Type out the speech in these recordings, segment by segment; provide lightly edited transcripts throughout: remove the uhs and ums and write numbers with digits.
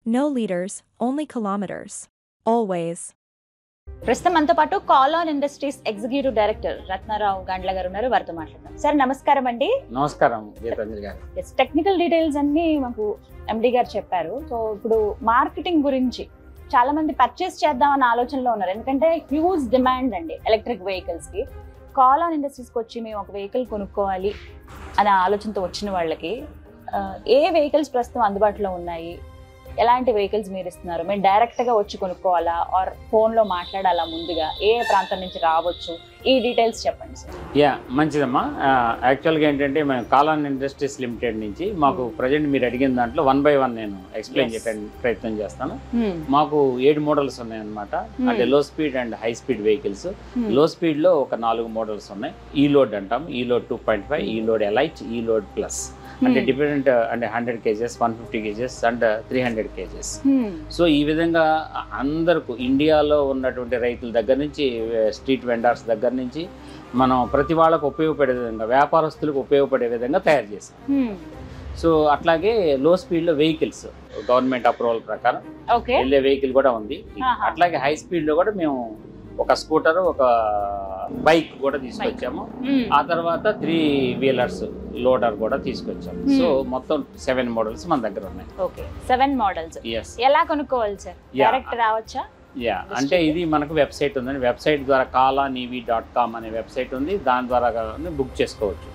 No liters, only kilometers. Always. ప్రస్తుతం మనతో పాటు Kalan industries executive director Ratnarao Gandla గారు ఉన్నారు. వారితో మాట్లాడదాం. సార్ నమస్కారం అండి. నమస్కారం గీతాంజలి గారు. టెక్నికల్ డీటెయిల్స్ అన్ని మాకు ఎండి గారు చెప్పారు. సో ఇప్పుడు మార్కెటింగ్ గురించి చాలా మంది పర్చేస్ చేద్దామన్న ఆలోచనలో ఉన్నారు. ఎందుకంటే హ్యూజ్ డిమాండ్ అండి ఎలక్ట్రిక్ వెహికల్స్ కి. కాలాన్ ఇండస్ట్రీస్కి వచ్చి మేము ఒక వెహికల్ కొనుక్కోవాలి అనే ఆలోచనతో వచ్చిన వాళ్ళకి ఏ వెహికల్స్ ప్రస్తుతం అందుబాటులో ఉన్నాయి, ఎలాంటి వెహికల్స్ మీరు ఇస్తున్నారు, మేము డైరెక్ట్గా వచ్చి కొనుక్కోవాలా ఆర్ ఫోన్లో మాట్లాడాలా, ముందుగా ఏ ప్రాంతం నుంచి రావచ్చు, ఈ డీటెయిల్స్ చెప్పండి సార్. మంచిదమ్మా. యాక్చువల్గా ఏంటంటే మేము కాలాన్ ఇండస్ట్రీస్ లిమిటెడ్ నుంచి మాకు ప్రజెంట్ మీరు అడిగిన దాంట్లో 1 by 1 నేను ఎక్స్ప్లెయిన్ చేయడానికి ప్రయత్నం చేస్తాను. మాకు 7 మోడల్స్ ఉన్నాయన్నమాట. అంటే లో speed and high speed vehicles. లో స్పీడ్లో ఒక 4 మోడల్స్ ఉన్నాయి. ఈ లోడ్ అంటాం, ఈ లోడ్ 2.5, ఈ లోడ్ ఎలైట్, ఈ లోడ్ ప్లస్. అంటే డిఫరెంట్ అంటే 100 kgs, 150 kgs and 300 kgs. So ఈ విధంగా అందరికి ఇండియాలో ఉన్నటువంటి రైతుల దగ్గర నుంచి స్ట్రీట్ వెండర్స్ దగ్గర నుంచి మనం ప్రతి వాళ్ళకు ఉపయోగపడే విధంగా, వ్యాపారస్తులకు ఉపయోగపడే విధంగా తయారు చేసాం. సో అట్లాగే లో స్పీడ్లో వెహికల్స్ గవర్నమెంట్ అప్రూవల్ ప్రకారం వెళ్ళే వెహికల్ కూడా ఉంది. అట్లాగే హై స్పీడ్లో కూడా మేము ఒక స్కూటర్, ఒక బైక్ కూడా తీసుకొచ్చాము. ఆ తర్వాత 3 వీలర్స్ లోడర్ కూడా తీసుకొచ్చాము. సో మొత్తం 7 మోడల్స్ మన దగ్గర ఉన్నాయి. Okay, 7 models. ఎలా కొనుక్కోవాలి సార్? డైరెక్ట్ రావచ్చా? అంటే ఇది మనకు వెబ్సైట్ ఉందండి. వెబ్సైట్ ద్వారా kalanev.com అనే వెబ్సైట్ ఉంది. దాని ద్వారా బుక్ చేసుకోవచ్చు.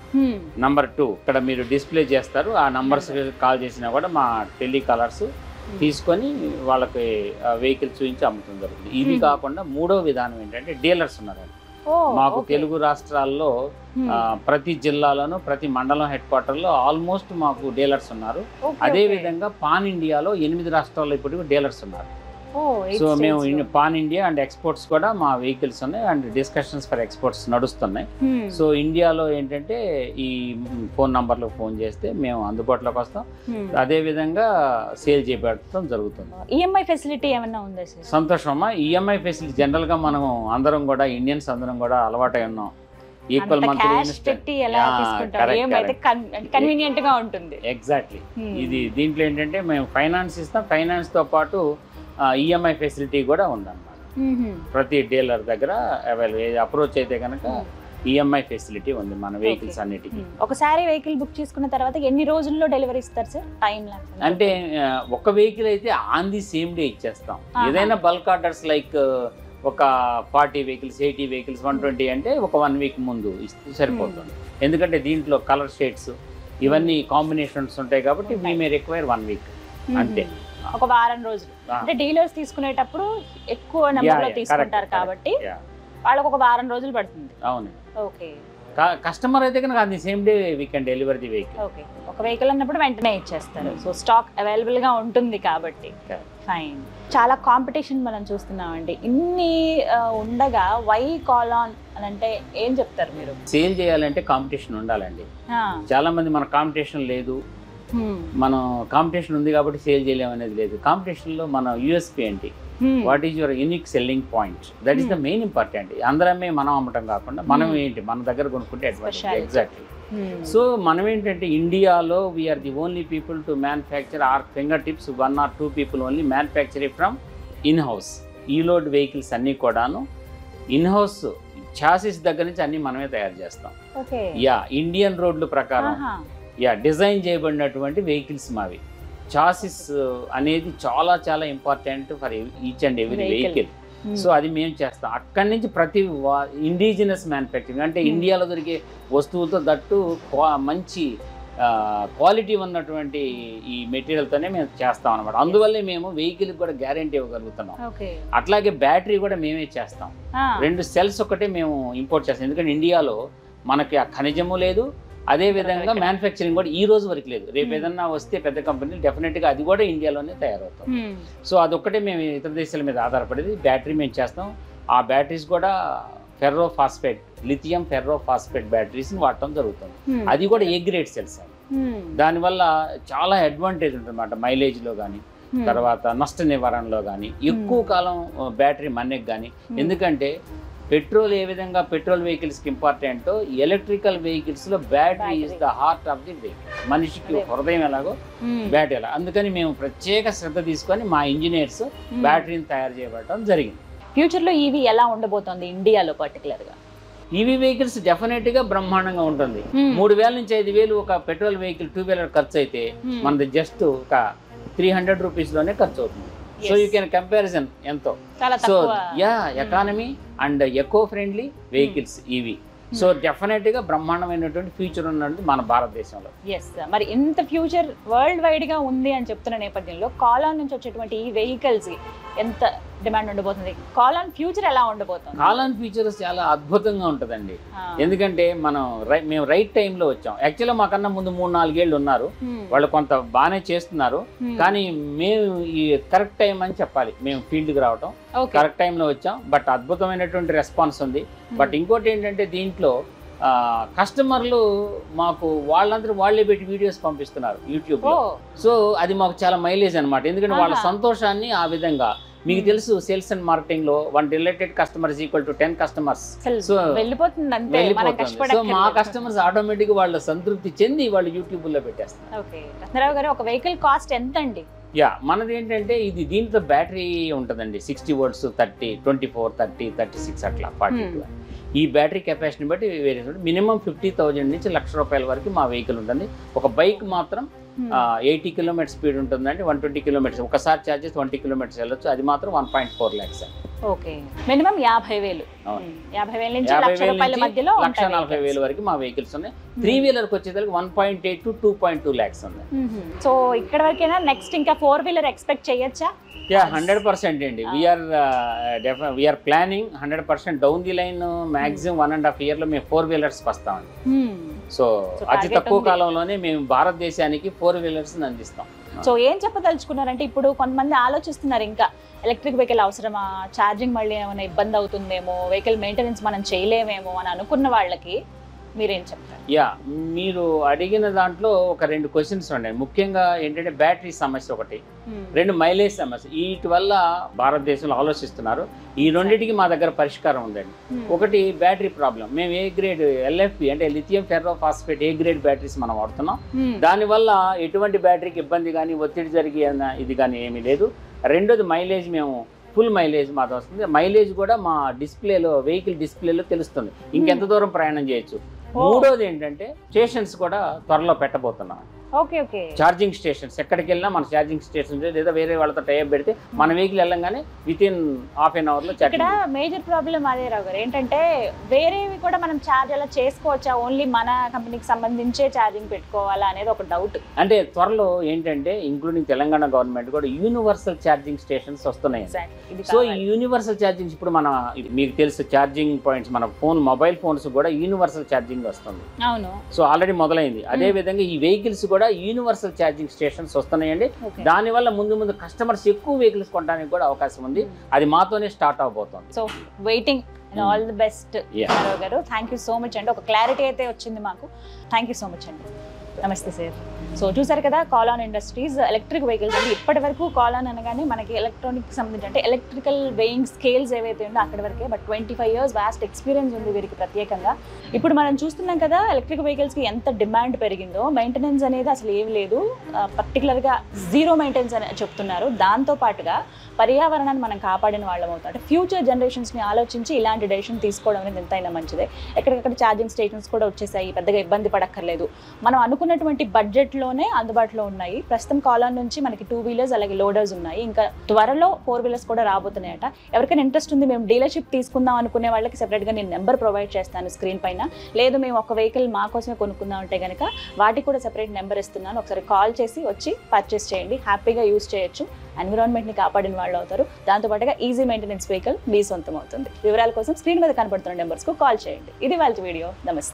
నంబర్ 2 ఇక్కడ మీరు డిస్ప్లే చేస్తారు. ఆ నంబర్స్ కాల్ చేసినా కూడా మా టెలికాలర్స్ తీసుకొని వాళ్ళకి వెహికల్ చూపించి అమ్ముతుంది జరుగుతుంది. ఇది కాకుండా 3వ విధానం ఏంటంటే డీలర్స్ ఉన్నారండి మాకు తెలుగు రాష్ట్రాల్లో. ప్రతి జిల్లాలోనూ ప్రతి మండలం హెడ్ క్వార్టర్లో ఆల్మోస్ట్ మాకు డీలర్స్ ఉన్నారు. అదే విధంగా పాన్ ఇండియాలో 8 రాష్ట్రాల్లో ఇప్పటికీ డీలర్స్ ఉన్నారు. సో మేము పాన్ ఇండియా అండ్ ఎక్స్పోర్ట్స్ కూడా మా వెహికల్స్ ఉన్నాయి అండ్ డిస్కషన్స్ ఫర్ ఎక్స్పోర్ట్స్ నడుస్తున్నాయి. సో ఇండియాలో ఏంటంటే ఈ ఫోన్ నంబర్లో ఫోన్ చేస్తే మేము అందుబాటులోకి వస్తాం. అదే విధంగా సేల్ చేయబడటం జరుగుతుంది. ఈఎంఐ ఫెసిలిటీ ఏమన్నా ఉందా సార్? సంతోషం అమ్మా. ఈఎంఐ ఫెసిలిటీ జనరల్గా మనం అందరం కూడా ఇండియన్స్ అందరం కూడా అలవాటై ఉన్నాం. ఈక్వల్ కన్వీనియంట్ గా ఉంటుంది. ఎగ్జాక్ట్లీ. ఇది దీంట్లో ఏంటంటే మేము ఫైనాన్స్ ఇస్తాం. ఫైనాన్స్ తో పాటు ఈఎంఐ ఫెసిలిటీ కూడా ఉందన్నమాట. ప్రతి డీలర్ దగ్గర అప్రోచ్ అయితే కనుక ఈఎంఐ ఫెసిలిటీ ఉంది మన వెహికల్స్ అన్నిటికీ. ఒకసారి వెహికల్ బుక్ చేసుకున్న తర్వాత ఎన్ని రోజుల్లో డెలివరీ ఇస్తారు సార్? టైం అంటే ఒక వెహికల్ అయితే ఆన్ ది సేమ్ డే ఇచ్చేస్తాం. ఏదైనా బల్క్ ఆర్డర్స్ లైక్ ఒక 40 వెహికల్స్, 80 వెహికల్స్, 120 అంటే ఒక 1 వీక్ ముందు ఇస్తే సరిపోతుంది. ఎందుకంటే దీంట్లో కలర్ షేడ్స్ ఇవన్నీ కాంబినేషన్స్ ఉంటాయి కాబట్టి వీ మే రిక్వైర్ 1 వీక్ అంతే. ఒక వారం రోజులు. అంటే డీలర్స్ తీసుకునేటప్పుడు ఎక్కువ నెంబర్ లో తీసుకుంటారు కాబట్టి వాళ్ళకి ఒక వారం రోజులు పడుతుంది. అవును. ఓకే. కస్టమర్ అయితే కనుక అది same day we can deliver the vehicle. Okay. ఒక వెహికల్ అన్నప్పుడు వెంటనే ఇచ్చేస్తారు. సో స్టాక్ అవైలబుల్ గా ఉంటుంది కాబట్టి ఫైన్. చాలా కాంపిటీషన్ మనం చూస్తున్నామండి. ఇన్ని ఉండగా వై కాలాన్ అని అంటే ఏం చెప్తారు మీరు? సేల్ చేయాలంటే కాంపిటీషన్ ఉండాలండి. చాలా మంది మన కాంపిటీషన్ లేదు, మనం కాంపిటీషన్ ఉంది కాబట్టి సేల్ చేయలేము అనేది లేదు. కాంపిటీషన్లో మన యూఎస్పీ ఏంటి, what is your unique selling point, that is the main important. అందరమే మనం అమ్మటం కాకుండా మనం ఏంటి మన దగ్గర కొనుక్కుంటే అడ్వాంటేజ్. ఎగ్జాక్ట్లీ. సో మనం ఏంటంటే ఇండియాలో we are the only people to manufacture or finger tips 1 or 2 people only manufacture from in house. ఈ లోడ్ వెహికల్స్ అన్నీ కూడాను ఇన్ హౌస్ ఛాసిస్ దగ్గర నుంచి అన్నీ మనమే తయారు చేస్తాం. ఇండియన్ రోడ్ల ప్రకారం డిజైన్ చేయబడినటువంటి వెహికల్స్ మావి. చాసిస్ అనేది చాలా చాలా important for each and every vehicle. So అది మేము చేస్తాం. అక్కడి నుంచి ప్రతి ఇండిజినస్ మ్యానుఫ్యాక్చరింగ్ అంటే ఇండియాలో దొరికే వస్తువులతో దట్టు మంచి క్వాలిటీ ఉన్నటువంటి ఈ మెటీరియల్తోనే మేము చేస్తాం అనమాట. అందువల్లే మేము వెహికల్కి కూడా గ్యారంటీ ఇవ్వగలుగుతున్నాం. అట్లాగే బ్యాటరీ కూడా మేమే చేస్తాం. 2 సెల్స్ ఒకటే మేము ఇంపోర్ట్ చేస్తాం. ఎందుకంటే ఇండియాలో మనకి ఆ ఖనిజము లేదు, అదే విధంగా మ్యానుఫ్యాక్చరింగ్ కూడా ఈ రోజు వరకు లేదు. రేపు ఏదన్నా వస్తే పెద్ద కంపెనీలు డెఫినెట్గా అది కూడా ఇండియాలోనే తయారవుతాం. సో అదొక్కటే మేము ఇతర దేశాల మీద ఆధారపడేది. బ్యాటరీ మేము చేస్తాం. ఆ బ్యాటరీస్ కూడా ferro phosphate, lithium ferro phosphate బ్యాటరీస్ని వాడటం జరుగుతుంది. అది కూడా ఏ గ్రేడ్ సెల్స్ అండి. దానివల్ల చాలా అడ్వాంటేజ్ ఉంటుంది అన్నమాట. మైలేజ్లో కానీ, తర్వాత నష్ట నివారణలో కానీ, ఎక్కువ కాలం బ్యాటరీ మన్నెకి కానీ. ఎందుకంటే పెట్రోల్ ఏ విధంగా పెట్రోల్ వెహికల్స్కి ఇంపార్టెంటో ఎలక్ట్రికల్ వెహికల్స్లో battery is the heart of the vehicle. మనిషికి హృదయం ఎలాగో బ్యాటరీ ఎలా. అందుకని మేము ప్రత్యేక శ్రద్ధ తీసుకొని మా ఇంజనీర్స్ బ్యాటరీని తయారు చేయబడటం జరిగింది. ఫ్యూచర్లో ఈవీ ఎలా ఉండబోతోంది ఇండియాలో పర్టికులర్గా? ఈవీ వెహికల్స్ డెఫినెట్గా బ్రహ్మాండంగా ఉంటుంది. 3,000 నుంచి 5,000 ఒక పెట్రోల్ వెహికల్ 2 వీలర్ ఖర్చు అయితే మనది జస్ట్ ఒక 300 రూపీస్లోనే ఖర్చు అవుతుంది. సో యూ కెన్ కంపారిజన్ ఎంతో. So economy and eco friendly vehicles EV. So డెఫినెట్గా బ్రహ్మాండమైనటువంటి ఫ్యూచర్ ఉన్నది మన భారతదేశంలో. ఎస్, మరి ఇంత ఫ్యూచర్ వరల్డ్ వైడ్గా ఉంది అని చెప్తున్న నేపథ్యంలో కాలాన్ నుంచి వచ్చేటువంటి ఈ వెహికల్స్ ఎంత డిమాండ్ ఉండబోతుంది? కాలాన్ ఫ్యూచర్ ఎలా ఉండబోతుంది? కాలాన్ ఫ్యూచర్ చాలా అద్భుతంగా ఉంటుందండి. ఎందుకంటే మేము రైట్ టైంలో వచ్చాం. యాక్చువల్గా మాకన్నా ముందు 3-4 ఏళ్ళు ఉన్నారు, వాళ్ళు కొంత బాగానే చేస్తున్నారు. కానీ మేము ఈ కరెక్ట్ టైం అని చెప్పాలి, మేము ఫీల్డ్కి రావటం కరెక్ట్ టైంలో వచ్చాం. బట్ అద్భుతమైనటువంటి రెస్పాన్స్ ఉంది. బట్ ఇంకోటి ఏంటంటే దీంట్లో కస్టమర్లు మాకు వాళ్ళందరూ వాళ్ళే పెట్టి వీడియోస్ పంపిస్తున్నారు యూట్యూబ్లో. సో అది మాకు చాలా మైలేజ్ అనమాట. ఎందుకంటే వాళ్ళ సంతోషాన్ని ఆ విధంగా, మీకు తెలుసు సేల్స్ అండ్ మార్కెటింగ్ లో 1 related customer is equal to 10 customers. So వెళ్ళిపోతుంది. సో మా కస్టమర్స్ ఆటోమేటిక్ వాళ్ళ సంతృప్తి చెంది వాళ్ళు యూట్యూబ్ లో పెట్టేస్తారు. ఓకే, రత్నరావు గారు, ఒక వెహికల్ కాస్ట్ ఎంత అండి? మనది ఏంటంటే దీంట్లో బ్యాటరీ ఉంటుందండి. 60 volts, 30, 24, 30, 36 అట్లా 42. ఈ బ్యాటరీ కెపాసిటీని బట్టి వేరే మినిమం 50,000 నుంచి ₹1,00,000 వరకు మా వెహికల్ ఉంటుంది. ఒక బైక్ మాత్రం 80 కిలోమీటర్ స్పీడ్ ఉంటుందండి. 120 కిలోమీటర్స్ ఒకసారి ఛార్జెస్ 20 కిలోమీటర్స్ వెళ్ళొచ్చు. అది మాత్రం 1.4 lakhs. Okay, minimum 50,000. 50,000 నుంచి ₹1,00,000 మధ్యలో 1,40,000 వరకు మా వెహికల్స్ ఉన్నాయి. 3 వీలర్కి వచ్చేసరికి 1.8 to 2.2 lakhs ఉంది. సో ఇక్కడ వరకేనా? నెక్స్ట్ ఇంకా 4 వీలర్ ఎక్స్పెక్ట్ చేయొచ్చా? 100% అండి. We are planning 100% down the line. Maximum 1.5 year లో మేము 4 వీలర్స్కి వస్తామండి. సో అతి తక్కువ కాలంలోనే మేము భారతదేశానికి 4 వీలర్స్ అందిస్తాం. సో ఏం చెప్పదలుచుకున్నారంటే, ఇప్పుడు కొంతమంది ఆలోచిస్తున్నారు ఇంకా ఎలక్ట్రిక్ వెహికల్ అవసరమా, ఛార్జింగ్ మళ్ళీ ఏమైనా ఇబ్బంది అవుతుందేమో, వెహికల్ మెయింటెనెన్స్ మనం చేయలేమేమో అని అనుకున్న వాళ్ళకి మీరేం చెప్తారు? మీరు అడిగిన దాంట్లో ఒక 2 క్వశ్చన్స్ ఉన్నాయి. ముఖ్యంగా ఏంటంటే బ్యాటరీ సమస్య ఒకటి, 2 మైలేజ్ సమస్య. వీటి వల్ల భారతదేశంలో ఆలోచిస్తున్నారు. ఈ రెండింటికి మా దగ్గర పరిష్కారం ఉందండి. ఒకటి బ్యాటరీ ప్రాబ్లం. మేము ఏ గ్రేడ్ LFP అంటే lithium ferro phosphate A grade batteries మనం వాడుతున్నాం. దానివల్ల ఎటువంటి బ్యాటరీకి ఇబ్బంది కానీ ఒత్తిడి జరిగే ఇది కానీ ఏమీ లేదు. రెండోది మైలేజ్, మేము ఫుల్ మైలేజ్ మాతో వస్తుంది. మైలేజ్ కూడా మా డిస్ప్లేలో, వెహికల్ డిస్ప్లేలో తెలుస్తుంది ఇంకెంత దూరం ప్రయాణం చేయొచ్చు. మూడోది ఏంటంటే స్టేషన్స్ కూడా త్వరలో పెట్టబోతున్నాం. ఛార్జింగ్ స్టేషన్స్ ఎక్కడికి వెళ్ళినా మన ఛార్జింగ్ స్టేషన్ లేదా వేరే వాళ్ళతో టైప్ పెడితే మన వెహికల్ వెళ్ళంగానే వితిన్ ½ an hour లో ఇక్కడ మేజర్ ప్రాబ్లం అదే రావు గారు, ఏంటంటే వేరేవి కూడా మనం ఛార్జ్ అలా చేసుకోవచ్చా, ఓన్లీ మన కంపెనీకి సంబంధించే ఛార్జింగ్ పెట్టుకోవాలా అనేది ఒక డౌట్. అంటే త్వరలో ఏంటంటే ఇంక్లూడింగ్ తెలంగాణ గవర్నమెంట్ కూడా యూనివర్సల్ ఛార్జింగ్ స్టేషన్స్ వస్తున్నాయి. సో ఈ యూనివర్సల్ ఛార్జింగ్ ఇప్పుడు మన మీకు తెలుసు ఛార్జింగ్ పాయింట్స్ మన మొబైల్ ఫోన్స్ కూడా యూనివర్సల్ ఛార్జింగ్ వస్తుంది. అవును, సో ఆల్రెడీ మొదలైంది. అదే విధంగా ఈ వెహికల్స్ కూడా యూనివర్సల్ ఛార్జింగ్ స్టేషన్స్ వస్తున్నాయండి. దానివల్ల ముందు కస్టమర్స్ ఎక్కువ వెహికల్స్ కొనడానికి కూడా అవకాశం ఉంది. అది మాతోనే స్టార్ట్ అవబోతోంది. So waiting. All the best గారు. థ్యాంక్ యూ సో మచ్ అండి. ఒక క్లారిటీ అయితే వచ్చింది మాకు. థ్యాంక్ యూ సో మచ్ అండి. నమస్తే సార్. సో చూసారు కదా, కాలాన్ ఇండస్ట్రీస్ ఎలక్ట్రిక్ వెహికల్స్ అండి. ఇప్పటి వరకు కాలాన్ అనగానే మనకి ఎలక్ట్రానిక్ సంబంధించి అంటే ఎలక్ట్రికల్ వెయింగ్ స్కేల్స్ ఏవైతే ఉందో అక్కడి వరకే. బట్ 25 years వాస్ట్ ఎక్స్పీరియన్స్ ఉంది వీరికి ప్రత్యేకంగా. ఇప్పుడు మనం చూస్తున్నాం కదా ఎలక్ట్రిక్ వెహికల్స్కి ఎంత డిమాండ్ పెరిగిందో. మెయింటెనెన్స్ అనేది అసలు ఏమి లేదు, పర్టికులర్గా 0 మెయింటెనెన్స్ అని చెప్తున్నారు. దాంతోపాటుగా పర్యావరణాన్ని మనం కాపాడిన వాళ్ళం అవుతాం. అంటే ఫ్యూచర్ జనరేషన్స్ని ఆలోచించి ఇలాంటి డెసిషన్ తీసుకోవడం అనేది ఎంతైనా మంచిదే. ఎక్కడికక్కడ ఛార్జింగ్ స్టేషన్స్ కూడా వచ్చేసాయి, పెద్దగా ఇబ్బంది పడక్కర్లేదు. మనం అనుకున్నటువంటి బడ్జెట్లోనే అందుబాటులో ఉన్నాయి. ప్రస్తుతం కాలాన్ నుంచి మనకి 2 వీలర్స్ అలాగే లోడర్స్ ఉన్నాయి. ఇంకా త్వరలో 4 వీలర్స్ కూడా రాబోతున్నాయట. ఎవరికైనా ఇంట్రెస్ట్ ఉంది, మేము డీలర్షిప్ తీసుకుందాం అనుకునే వాళ్ళకి సెపరేట్గా నేను నెంబర్ ప్రొవైడ్ చేస్తాను స్క్రీన్ పైన. లేదు మేము ఒక వెహికల్ మా కోసమే కొనుక్కుందాం అంటే కనుక వాటికి కూడా సెపరేట్ నెంబర్ ఇస్తున్నాను. ఒకసారి కాల్ చేసి వచ్చి పర్చేస్ చేయండి. హ్యాపీగా యూజ్ చేయొచ్చు. ఎన్విరాన్మెంట్ని కాపాడిన వాళ్ళు అవుతారు. దాంతోపాటుగా ఈజీ మెయింటెనెన్స్ వెహికల్ మీ సొంతం అవుతుంది. వివరాల కోసం స్క్రీన్ మీద కనబడుతున్న నెంబర్స్కు కాల్ చేయండి. ఇది వాళ్ళ వీడియో. నమస్తే.